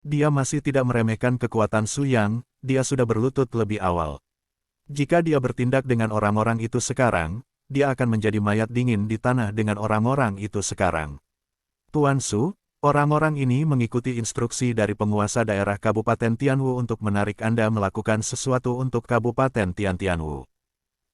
Dia masih tidak meremehkan kekuatan Su Yang, dia sudah berlutut lebih awal. Jika dia bertindak dengan orang-orang itu sekarang, dia akan menjadi mayat dingin di tanah dengan orang-orang itu sekarang. Tuan Su, orang-orang ini mengikuti instruksi dari penguasa daerah Kabupaten Tianwu untuk menarik Anda melakukan sesuatu untuk Kabupaten Tianwu.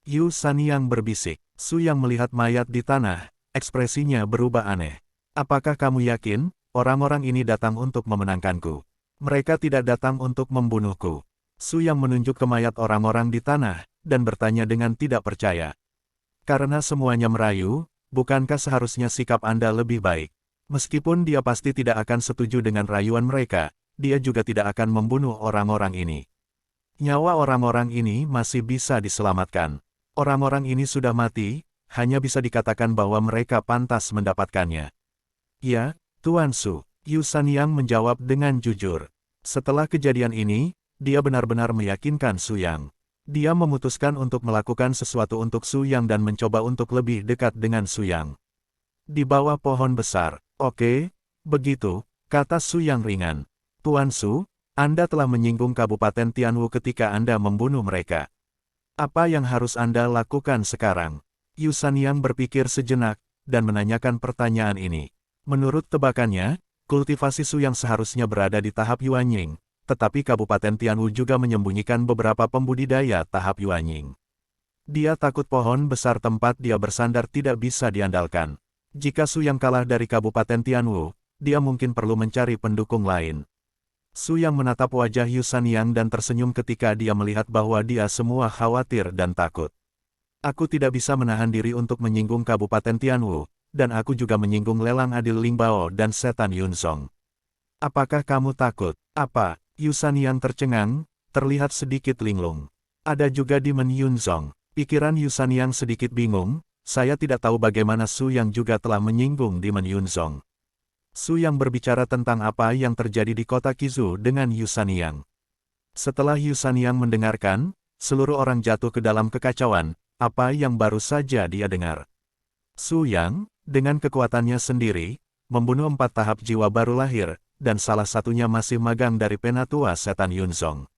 Yu Sanyang berbisik. Su Yang melihat mayat di tanah, ekspresinya berubah aneh. Apakah kamu yakin, orang-orang ini datang untuk memenangkanku? Mereka tidak datang untuk membunuhku. Su Yang menunjuk ke mayat orang-orang di tanah, dan bertanya dengan tidak percaya. Karena semuanya merayu, bukankah seharusnya sikap Anda lebih baik? Meskipun dia pasti tidak akan setuju dengan rayuan mereka, dia juga tidak akan membunuh orang-orang ini. Nyawa orang-orang ini masih bisa diselamatkan. Orang-orang ini sudah mati, hanya bisa dikatakan bahwa mereka pantas mendapatkannya. Ya, Tuan Su, Yu Sanyang menjawab dengan jujur. Setelah kejadian ini, dia benar-benar meyakinkan Su Yang. Dia memutuskan untuk melakukan sesuatu untuk Su Yang dan mencoba untuk lebih dekat dengan Su Yang. Di bawah pohon besar. Oke, begitu, kata Su Yang ringan. Tuan Su, Anda telah menyinggung Kabupaten Tianwu ketika Anda membunuh mereka. Apa yang harus Anda lakukan sekarang? Yu Sanyang berpikir sejenak, dan menanyakan pertanyaan ini. Menurut tebakannya, kultivasi Su Yang seharusnya berada di tahap Yuanying, tetapi Kabupaten Tianwu juga menyembunyikan beberapa pembudidaya tahap Yuanying. Dia takut pohon besar tempat dia bersandar tidak bisa diandalkan. Jika Su Yang kalah dari Kabupaten Tianwu, dia mungkin perlu mencari pendukung lain. Su Yang menatap wajah Yu Sanyang dan tersenyum ketika dia melihat bahwa dia semua khawatir dan takut. Aku tidak bisa menahan diri untuk menyinggung Kabupaten Tianwu, dan aku juga menyinggung lelang adil Ling Bao dan setan Yun Song. Apakah kamu takut? Apa? Yu Sanyang tercengang, terlihat sedikit linglung. Ada juga Demon Yun Song. Pikiran Yu Sanyang sedikit bingung, saya tidak tahu bagaimana Su Yang juga telah menyinggung Demon Yun Song. Su Yang berbicara tentang apa yang terjadi di kota Qizu dengan Yu Sanyang. Setelah Yu Sanyang mendengarkan, seluruh orang jatuh ke dalam kekacauan, apa yang baru saja dia dengar. Su Yang, dengan kekuatannya sendiri, membunuh 4 tahap jiwa baru lahir, dan salah satunya masih magang dari penatua setan Yun Song.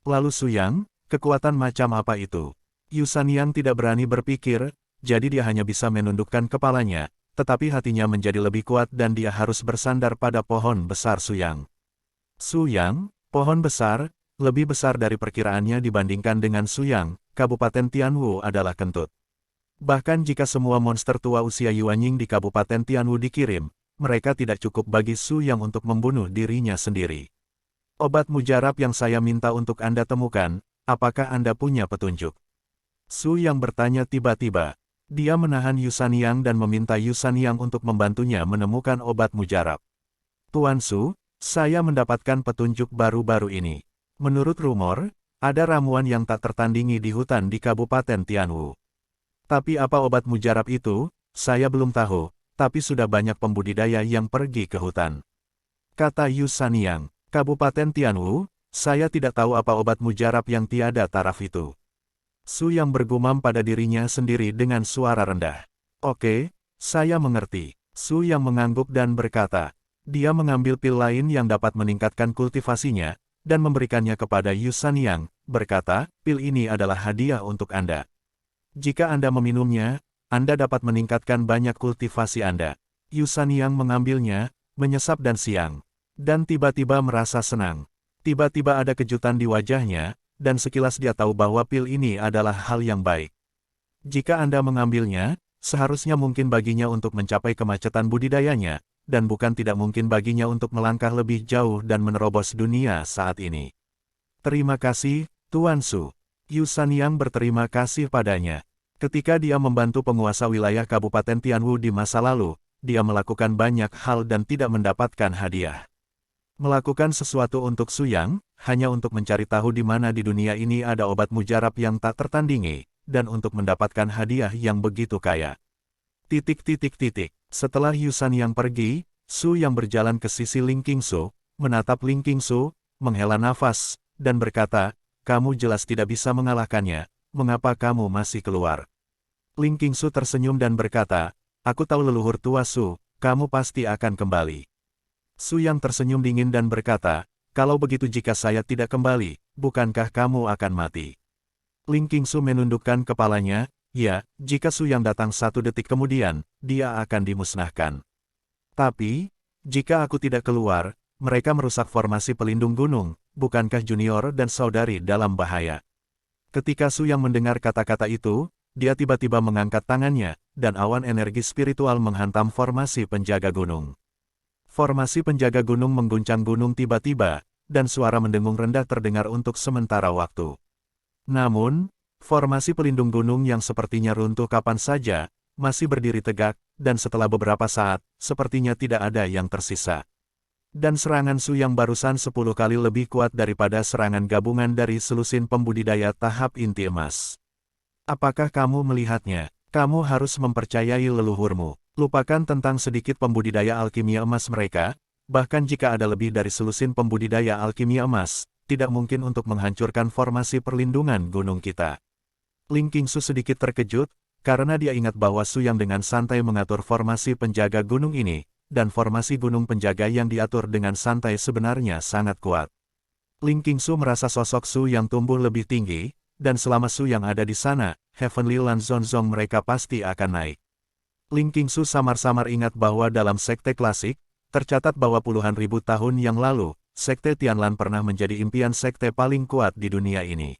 Lalu Su Yang, kekuatan macam apa itu? Yu Sanyang tidak berani berpikir, jadi dia hanya bisa menundukkan kepalanya, tetapi hatinya menjadi lebih kuat dan dia harus bersandar pada pohon besar Su Yang. Su Yang, pohon besar, lebih besar dari perkiraannya dibandingkan dengan Su Yang, Kabupaten Tianwu adalah kentut. Bahkan jika semua monster tua usia Yuanying di Kabupaten Tianwu dikirim, mereka tidak cukup bagi Su Yang untuk membunuh dirinya sendiri. Obat mujarab yang saya minta untuk Anda temukan, apakah Anda punya petunjuk? Su Yang bertanya tiba-tiba. Dia menahan Yu Sanyang dan meminta Yu Sanyang untuk membantunya menemukan obat mujarab. Tuan Su, saya mendapatkan petunjuk baru-baru ini. Menurut rumor, ada ramuan yang tak tertandingi di hutan di Kabupaten Tianwu. Tapi apa obat mujarab itu, saya belum tahu, tapi sudah banyak pembudidaya yang pergi ke hutan. Kata Yu Sanyang, Kabupaten Tianwu, saya tidak tahu apa obat mujarab yang tiada taraf itu. Su Yang bergumam pada dirinya sendiri dengan suara rendah. Oke, saya mengerti. Su Yang mengangguk dan berkata, dia mengambil pil lain yang dapat meningkatkan kultivasinya, dan memberikannya kepada Yu Sanyang, berkata, pil ini adalah hadiah untuk Anda. Jika Anda meminumnya, Anda dapat meningkatkan banyak kultivasi Anda. Yu Sanyang mengambilnya, menyesap dan siang. Dan tiba-tiba merasa senang. Tiba-tiba ada kejutan di wajahnya, dan sekilas dia tahu bahwa pil ini adalah hal yang baik. Jika Anda mengambilnya, seharusnya mungkin baginya untuk mencapai kemacetan budidayanya, dan bukan tidak mungkin baginya untuk melangkah lebih jauh dan menerobos dunia saat ini. Terima kasih, Tuan Su. Yu Sanyang berterima kasih padanya. Ketika dia membantu penguasa wilayah Kabupaten Tianwu di masa lalu, dia melakukan banyak hal dan tidak mendapatkan hadiah. Melakukan sesuatu untuk Su Yang, hanya untuk mencari tahu di mana di dunia ini ada obat mujarab yang tak tertandingi, dan untuk mendapatkan hadiah yang begitu kaya. Setelah Yu Sanyang pergi, Su Yang berjalan ke sisi Ling Qingsu, menatap Ling Qingsu, menghela nafas, dan berkata, kamu jelas tidak bisa mengalahkannya, mengapa kamu masih keluar? Ling Qingsu tersenyum dan berkata, aku tahu leluhur tua Su, kamu pasti akan kembali. Su Yang tersenyum dingin dan berkata, kalau begitu jika saya tidak kembali, bukankah kamu akan mati? Ling Qingsu menundukkan kepalanya, ya, jika Su Yang datang 1 detik kemudian, dia akan dimusnahkan. Tapi, jika aku tidak keluar, mereka merusak formasi pelindung gunung, bukankah junior dan saudari dalam bahaya? Ketika Su Yang mendengar kata-kata itu, dia tiba-tiba mengangkat tangannya, dan awan energi spiritual menghantam formasi penjaga gunung. Formasi penjaga gunung mengguncang gunung tiba-tiba, dan suara mendengung rendah terdengar untuk sementara waktu. Namun, formasi pelindung gunung yang sepertinya runtuh kapan saja, masih berdiri tegak, dan setelah beberapa saat, sepertinya tidak ada yang tersisa. Dan serangan Su Yang barusan 10 kali lebih kuat daripada serangan gabungan dari selusin pembudidaya tahap inti emas. Apakah kamu melihatnya? Kamu harus mempercayai leluhurmu. Lupakan tentang sedikit pembudidaya alkimia emas mereka, bahkan jika ada lebih dari selusin pembudidaya alkimia emas, tidak mungkin untuk menghancurkan formasi perlindungan gunung kita. Ling Qingsu sedikit terkejut, karena dia ingat bahwa Su Yang dengan santai mengatur formasi penjaga gunung ini, dan formasi gunung penjaga yang diatur dengan santai sebenarnya sangat kuat. Ling Qingsu merasa sosok Su Yang tumbuh lebih tinggi, dan selama Su Yang ada di sana, Heavenly Lan Zonzong mereka pasti akan naik. Ling Qingsu samar-samar ingat bahwa dalam sekte klasik, tercatat bahwa puluhan ribu tahun yang lalu, sekte Tianlan pernah menjadi impian sekte paling kuat di dunia ini.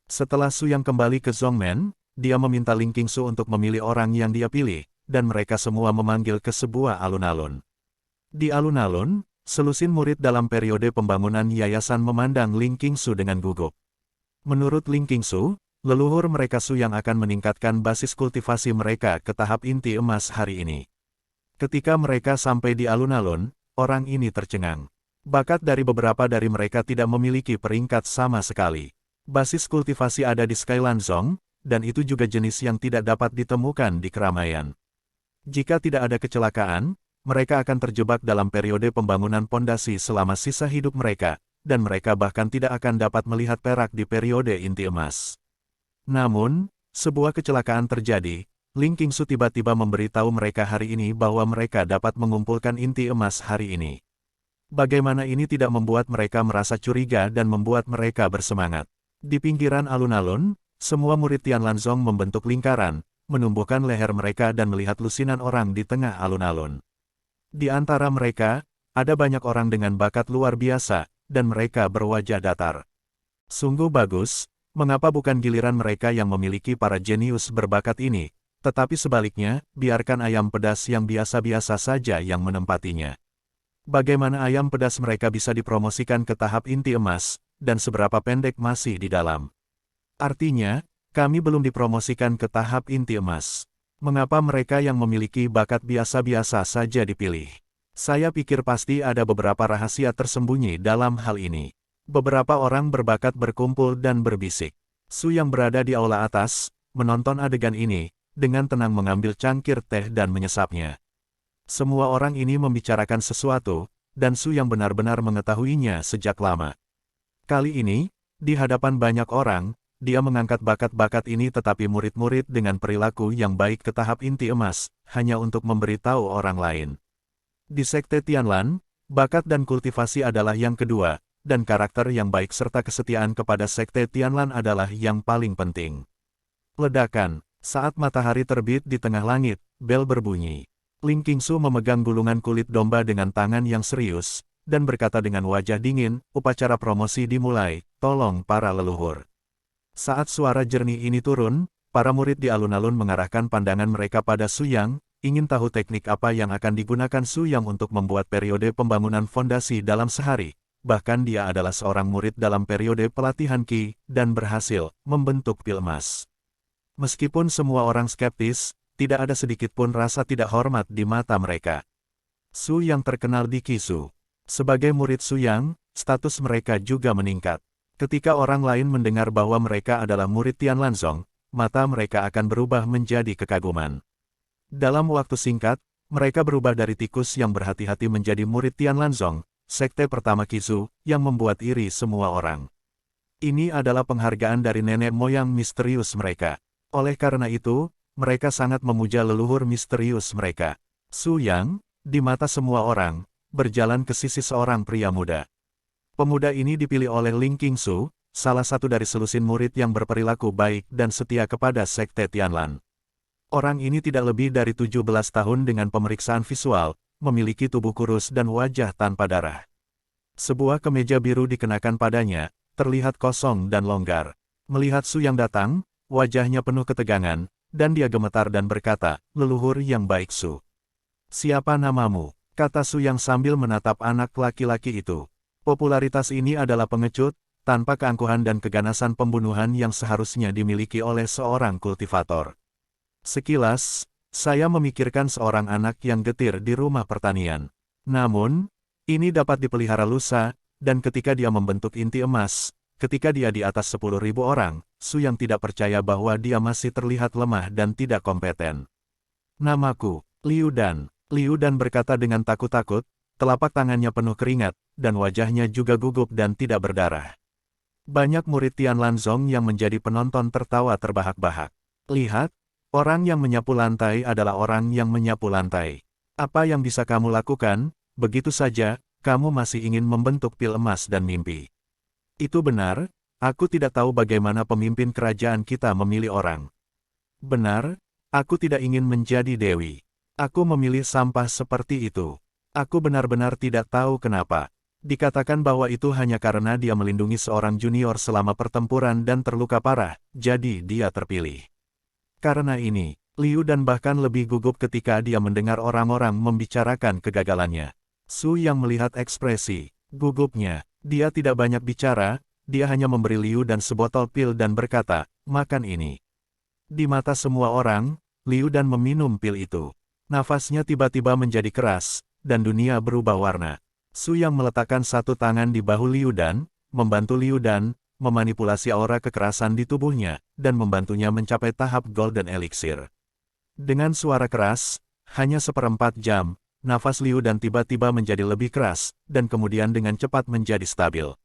Setelah Su Yang kembali ke Zhongmen, dia meminta Ling Qingsu untuk memilih orang yang dia pilih, dan mereka semua memanggil ke sebuah alun-alun. Di alun-alun, selusin murid dalam periode pembangunan yayasan memandang Ling Qingsu dengan gugup. Menurut Ling Qingsu, leluhur mereka Su Yang akan meningkatkan basis kultivasi mereka ke tahap inti emas hari ini. Ketika mereka sampai di alun-alun, orang ini tercengang. Bakat dari beberapa dari mereka tidak memiliki peringkat sama sekali. Basis kultivasi ada di Skylanzong, dan itu juga jenis yang tidak dapat ditemukan di keramaian. Jika tidak ada kecelakaan, mereka akan terjebak dalam periode pembangunan pondasi selama sisa hidup mereka, dan mereka bahkan tidak akan dapat melihat perak di periode inti emas. Namun, sebuah kecelakaan terjadi. Ling Qingsu tiba-tiba memberitahu mereka hari ini bahwa mereka dapat mengumpulkan inti emas hari ini. Bagaimana ini tidak membuat mereka merasa curiga dan membuat mereka bersemangat. Di pinggiran alun-alun, semua murid Tianlanzong membentuk lingkaran, menumbuhkan leher mereka dan melihat lusinan orang di tengah alun-alun. Di antara mereka, ada banyak orang dengan bakat luar biasa, dan mereka berwajah datar. Sungguh bagus, mengapa bukan giliran mereka yang memiliki para jenius berbakat ini, tetapi sebaliknya, biarkan ayam pedas yang biasa-biasa saja yang menempatinya. Bagaimana ayam pedas mereka bisa dipromosikan ke tahap inti emas, dan seberapa pendek masih di dalam. Artinya, kami belum dipromosikan ke tahap inti emas. Mengapa mereka yang memiliki bakat biasa-biasa saja dipilih? Saya pikir pasti ada beberapa rahasia tersembunyi dalam hal ini. Beberapa orang berbakat berkumpul dan berbisik. Su Yang berada di aula atas, menonton adegan ini, dengan tenang mengambil cangkir teh dan menyesapnya. Semua orang ini membicarakan sesuatu, dan Su Yang benar-benar mengetahuinya sejak lama. Kali ini, di hadapan banyak orang, dia mengangkat bakat-bakat ini tetapi murid-murid dengan perilaku yang baik ke tahap inti emas, hanya untuk memberitahu orang lain. Di sekte Tianlan, bakat dan kultivasi adalah yang kedua, dan karakter yang baik serta kesetiaan kepada sekte Tianlan adalah yang paling penting. Ledakan, saat matahari terbit di tengah langit, bel berbunyi. Ling Qingsu memegang gulungan kulit domba dengan tangan yang serius, dan berkata dengan wajah dingin, upacara promosi dimulai, tolong para leluhur. Saat suara jernih ini turun, para murid di alun-alun mengarahkan pandangan mereka pada Su Yang, ingin tahu teknik apa yang akan digunakan Su Yang untuk membuat periode pembangunan fondasi dalam sehari. Bahkan dia adalah seorang murid dalam periode pelatihan Qi, dan berhasil membentuk pil emas. Meskipun semua orang skeptis, tidak ada sedikit pun rasa tidak hormat di mata mereka. Su Yang terkenal di Qishu. Sebagai murid Su Yang, status mereka juga meningkat. Ketika orang lain mendengar bahwa mereka adalah murid Tianlanzong, mata mereka akan berubah menjadi kekaguman. Dalam waktu singkat, mereka berubah dari tikus yang berhati-hati menjadi murid Tianlanzong, sekte pertama Qishu, yang membuat iri semua orang. Ini adalah penghargaan dari nenek moyang misterius mereka. Oleh karena itu, mereka sangat memuja leluhur misterius mereka. Su Yang, di mata semua orang, berjalan ke sisi seorang pria muda. Pemuda ini dipilih oleh Ling Qingsu, salah satu dari selusin murid yang berperilaku baik dan setia kepada Sekte Tianlan. Orang ini tidak lebih dari 17 tahun dengan pemeriksaan visual, memiliki tubuh kurus dan wajah tanpa darah. Sebuah kemeja biru dikenakan padanya, terlihat kosong dan longgar. Melihat Su yang datang, wajahnya penuh ketegangan, dan dia gemetar dan berkata, "Leluhur yang baik Su." "Siapa namamu?" kata Su yang sambil menatap anak laki-laki itu. Popularitas ini adalah pengecut, tanpa keangkuhan dan keganasan pembunuhan yang seharusnya dimiliki oleh seorang kultivator. Sekilas, saya memikirkan seorang anak yang getir di rumah pertanian. Namun, ini dapat dipelihara lusa, dan ketika dia membentuk inti emas, ketika dia di atas 10.000 orang, Su yang tidak percaya bahwa dia masih terlihat lemah dan tidak kompeten. "Namaku, Liu Dan." Liu Dan berkata dengan takut-takut, telapak tangannya penuh keringat, dan wajahnya juga gugup dan tidak berdarah. Banyak murid Tianlan Zong yang menjadi penonton tertawa terbahak-bahak. "Lihat, orang yang menyapu lantai adalah orang yang menyapu lantai. Apa yang bisa kamu lakukan? Begitu saja, kamu masih ingin membentuk pil emas dan mimpi." "Itu benar, aku tidak tahu bagaimana pemimpin kerajaan kita memilih orang. Benar, aku tidak ingin menjadi dewi. Aku memilih sampah seperti itu. Aku benar-benar tidak tahu kenapa." Dikatakan bahwa itu hanya karena dia melindungi seorang junior selama pertempuran dan terluka parah, jadi dia terpilih. Karena ini, Liu Dan bahkan lebih gugup ketika dia mendengar orang-orang membicarakan kegagalannya. Su yang melihat ekspresi gugupnya, dia tidak banyak bicara, dia hanya memberi Liu Dan sebotol pil dan berkata, "Makan ini." Di mata semua orang, Liu Dan meminum pil itu. Nafasnya tiba-tiba menjadi keras, dan dunia berubah warna. Su yang meletakkan satu tangan di bahu Liu Dan, membantu Liu Dan, memanipulasi aura kekerasan di tubuhnya, dan membantunya mencapai tahap Golden Elixir. Dengan suara keras, hanya 1/4 jam, nafas Liu Dan tiba-tiba menjadi lebih keras, dan kemudian dengan cepat menjadi stabil.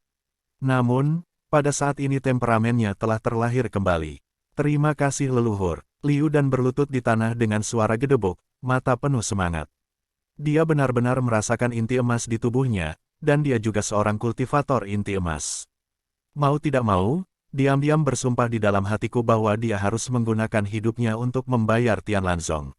Namun, pada saat ini temperamennya telah terlahir kembali. "Terima kasih leluhur." Liu Dan berlutut di tanah dengan suara gedebuk, mata penuh semangat. Dia benar-benar merasakan inti emas di tubuhnya, dan dia juga seorang kultivator inti emas. Mau tidak mau, diam-diam bersumpah di dalam hatiku bahwa dia harus menggunakan hidupnya untuk membayar Tianlan Zong.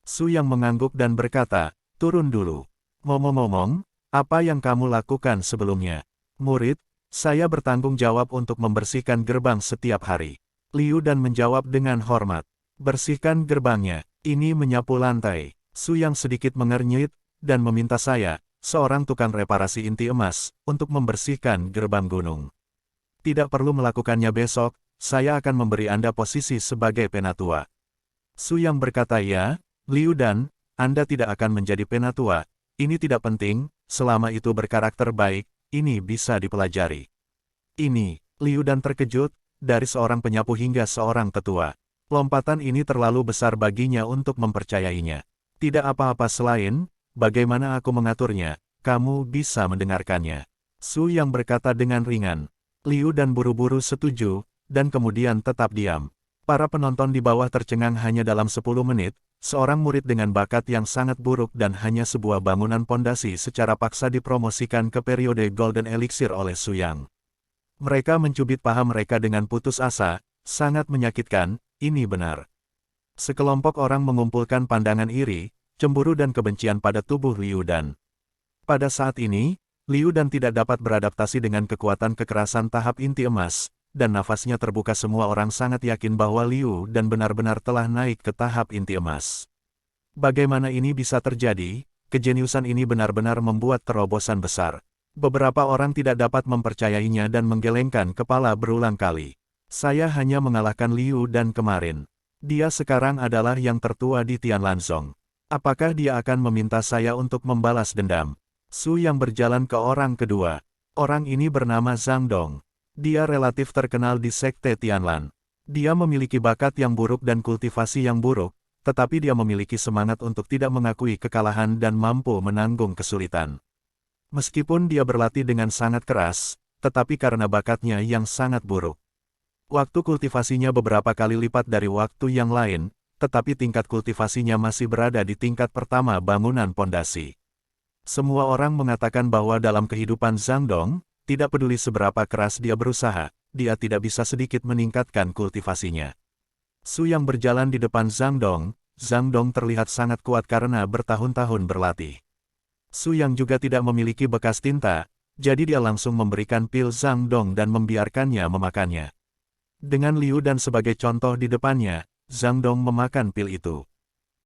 Su yang mengangguk dan berkata, "Turun dulu. Ngomong-ngomong, apa yang kamu lakukan sebelumnya?" "Murid, saya bertanggung jawab untuk membersihkan gerbang setiap hari." Liu Dan menjawab dengan hormat. "Bersihkan gerbangnya, ini menyapu lantai." Su yang sedikit mengernyit, dan meminta saya, seorang tukang reparasi inti emas, untuk membersihkan gerbang gunung. "Tidak perlu melakukannya besok, saya akan memberi Anda posisi sebagai penatua." Su yang berkata, "Ya, Liu Dan, Anda tidak akan menjadi penatua, ini tidak penting, selama itu berkarakter baik, ini bisa dipelajari." "Ini," Liu Dan terkejut, dari seorang penyapu hingga seorang tetua. Lompatan ini terlalu besar baginya untuk mempercayainya. "Tidak apa-apa selain, bagaimana aku mengaturnya, kamu bisa mendengarkannya." Su yang berkata dengan ringan. Liu Dan buru-buru setuju, dan kemudian tetap diam. Para penonton di bawah tercengang hanya dalam 10 menit, seorang murid dengan bakat yang sangat buruk dan hanya sebuah bangunan pondasi secara paksa dipromosikan ke periode Golden Elixir oleh Su Yang. Mereka mencubit paha mereka dengan putus asa, sangat menyakitkan, ini benar. Sekelompok orang mengumpulkan pandangan iri, cemburu dan kebencian pada tubuh Liu Dan. Pada saat ini, Liu Dan tidak dapat beradaptasi dengan kekuatan kekerasan tahap inti emas, dan nafasnya terbuka. Semua orang sangat yakin bahwa Liu Dan benar-benar telah naik ke tahap inti emas. Bagaimana ini bisa terjadi? Kejeniusan ini benar-benar membuat terobosan besar. Beberapa orang tidak dapat mempercayainya dan menggelengkan kepala berulang kali. "Saya hanya mengalahkan Liu Dan kemarin. Dia sekarang adalah yang tertua di Tianlan Zong. Apakah dia akan meminta saya untuk membalas dendam?" Su yang berjalan ke orang kedua. Orang ini bernama Zhang Dong. Dia relatif terkenal di Sekte Tianlan. Dia memiliki bakat yang buruk dan kultivasi yang buruk, tetapi dia memiliki semangat untuk tidak mengakui kekalahan dan mampu menanggung kesulitan. Meskipun dia berlatih dengan sangat keras, tetapi karena bakatnya yang sangat buruk. Waktu kultivasinya beberapa kali lipat dari waktu yang lain, tetapi tingkat kultivasinya masih berada di tingkat pertama bangunan pondasi. Semua orang mengatakan bahwa dalam kehidupan Zhang Dong, tidak peduli seberapa keras dia berusaha, dia tidak bisa sedikit meningkatkan kultivasinya. Su Yang berjalan di depan Zhang Dong terlihat sangat kuat karena bertahun-tahun berlatih. Su Yang juga tidak memiliki bekas tinta, jadi dia langsung memberikan pil Zhang Dong dan membiarkannya memakannya. Dengan Liu Dan sebagai contoh di depannya, Zhang Dong memakan pil itu.